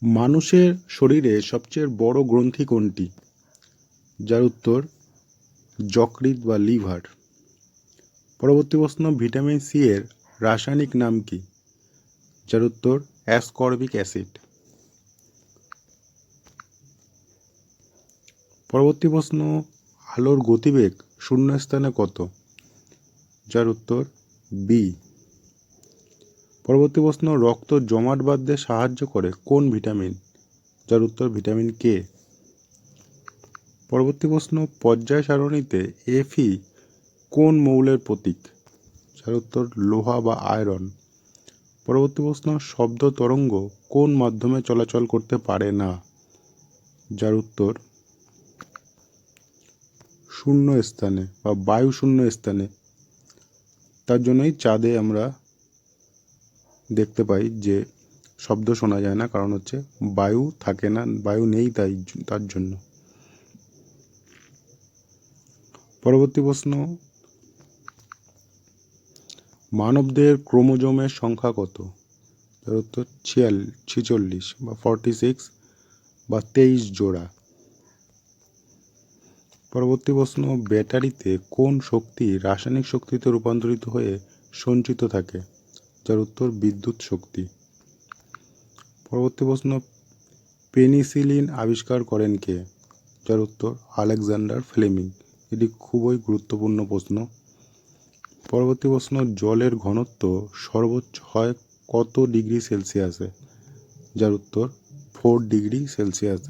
মানুষের শরীরে সবচেয়ে বড় গ্রন্থি কোনটি? যার উত্তর যকৃৎ বা লিভার। পরবর্তী প্রশ্ন, ভিটামিন সি এর রাসায়নিক নাম কি? যার উত্তর অ্যাসকর্বিক অ্যাসিড। পরবর্তী প্রশ্ন, আলোর গতিবেগ শূন্যস্থানে কত? যার উত্তর বি। পরবর্তী প্রশ্ন, রক্ত জমাট বাঁধতে সাহায্য করে কোন ভিটামিন? যার উত্তর ভিটামিন কে। পরবর্তী প্রশ্ন, পর্যায় সারণীতে এফি কোন মৌলের প্রতীক? যার উত্তর লোহা বা আয়রন। পরবর্তী প্রশ্ন, শব্দ তরঙ্গ কোন মাধ্যমে চলাচল করতে পারে না? যার উত্তর শূন্য স্থানে বা বায়ু শূন্য স্থানে। তার জন্যই চাঁদে আমরা দেখতে পাই যে শব্দ শোনা যায় না, কারণ হচ্ছে বায়ু থাকে না, বায়ু নেই তার জন্য। পরবর্তী প্রশ্ন, মানবদেহের ক্রোমোজোমের সংখ্যা কত? তার উত্তর 46 বা 46 বা 23 জোড়া। পরবর্তী প্রশ্ন, ব্যাটারিতে কোন শক্তি রাসায়নিক শক্তিতে রূপান্তরিত হয়ে সঞ্চিত থাকে? যার উত্তর বিদ্যুৎ শক্তি। পরবর্তী প্রশ্ন, পেনিসিলিন আবিষ্কার করেন কে? যার উত্তর আলেকজান্ডার ফ্লেমিং। এটি খুবই গুরুত্বপূর্ণ প্রশ্ন। পরবর্তী প্রশ্ন, জলের ঘনত্ব সর্বোচ্চ হয় কত ডিগ্রি সেলসিয়াসে? যার উত্তর 4 ডিগ্রি সেলসিয়াস।